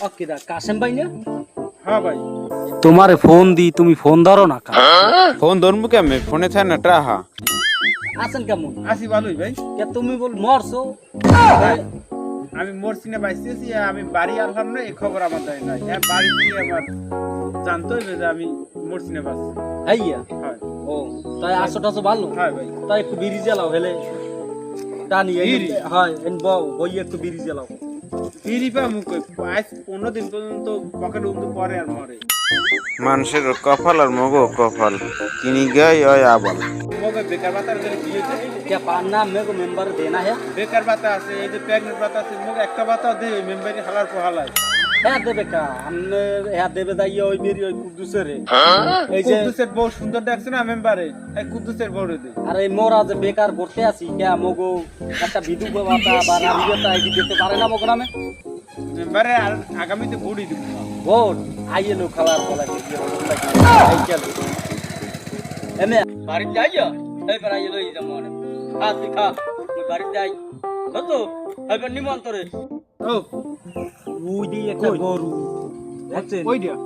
ওকে দা কাসেম ভাই না? হ্যাঁ ভাই তোমারে ফোন দি তুমি ফোন ধরো না কা? ফোন ধরবো কেমনে ফোনে থাকে না টাহা আছেন কেমন? আসি ভালোই ভাই কে তুমি বল মরছো? আমি মরছি না বাইসেছি আমি বাড়ি আনলাম না এই খবর আমার জানি না হ্যাঁ বাড়িতে আমার জানতে হইবে যে আমি মরছি না বাস হাইয়া হয় ও তাই আসো টাসো ভালো হয় ভাই তাই একটু বিড়ি জ্বালাও হেলে টানি বিড়ি? হয় এন বউ বই একটু বিড়ি জ্বালাও ফিরি পা মুখ আজ 15 দিন পর্যন্ত পকেট উঠতে পরে আর মরে মানুষের কপাল আর মগো কপাল কিনি গাই ওই আবাল মগে বেকার ভাতা করে দিয়েছে কে পান না মেগো মেম্বার দেনা है বেকার ভাতা আছে এই যে প্রেগনেন্ট ভাতা আছে মগে একটা ভাতা দে মেম্বারি হালার পোহালায় হ্যাঁ দেবে কা আমনে হ্যাঁ দেবে দাই ওই মেরি ওই কুদ্দুসের এই যে কুদ্দুসের বউ সুন্দর দেখছে না মেম্বারে এই কুদ্দুসের বউ দে আরে মোরা যে বেকার করতে আছি কে মগো একটা বিধবা ভাতা বা রাবিয়তা এই দিতে পারে না মগো নামে মেম্বারে আর আগামীতে বুড়ি দিব ভোট আইলো খালার বলা কি আই চল এমে বাড়ি যাইয়া এই पर আইলো এই জমনে খা খা মই বাড়ি যাই কত এবার নিমন্ত্রণে ও ওই দি একটা গরু বুঝছেন ওই দিয়া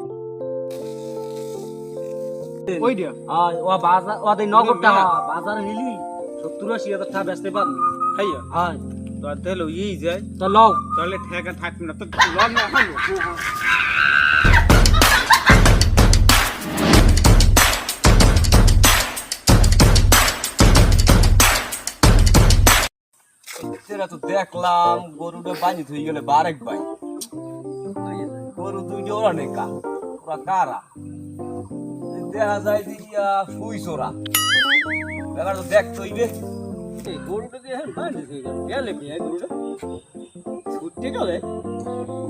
ওই দিয়া আয় ও বাজার ও দেই নগদটা বাজার নিলি 70-80 টাকা বেচতে পারবি হাইয়া আয় তো তেলো এই যায় তো লও তাহলে ঠেকা থাকবে না তো লগ না হানো সেটা তো দেখলাম গরুটা বাজি হয়ে গেলে বারেক ভাই গরু দুইটা ওরা নেকা ওরা কারা দেখা যায় যে শুইছোরা ব্যাপার তো দেখতে হইবে গরুটা দিয়ে বাজি হয়ে গেল গেলে কই গরুটা ছুটতে গেলে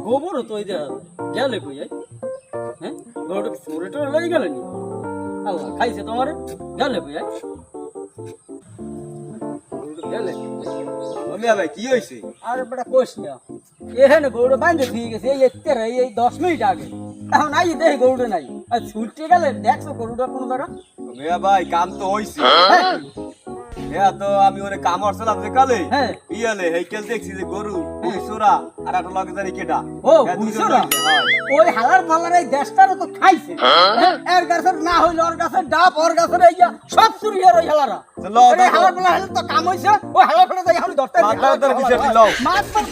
গোবরও তো ওই গেলে কই হ্যাঁ গরুটা চোরেটা লেগে গেল নি আল্লাহ খাইছে তোমার গেলে কই গেলে মিয়া ভাই কি হইছে আরে বড় কোশ না এখানে গরুটা বাঁধে দিয়ে গেছে এই এতে এই 10 মিনিট আগে এখন আই দেখে গরুটা নাই আর ছুটতে গেলে দেখছো গরুটা কোন জায়গা মিয়া ভাই কাম তো হইছে হ্যাঁ তো আমি ওরে কাম করছিলাম যে কালে হ্যাঁ ইয়ালে হেইকেল দেখছি যে গরু দুইশোরা আর একটা লগে জানি কেডা ও বুঝছরা ওই হালার পালার এই দেশটারও তো খাইছে এর গাছের না হইল ওর গাছের ডাব ওর গাছের এই সব চুরি আর ওই হালারা এই হালার পালা হলে তো কাম হইছে ওই হালার পালা যাই আমি ধরতে মাথা ধরে কিসের দিলাও মাছ মাছ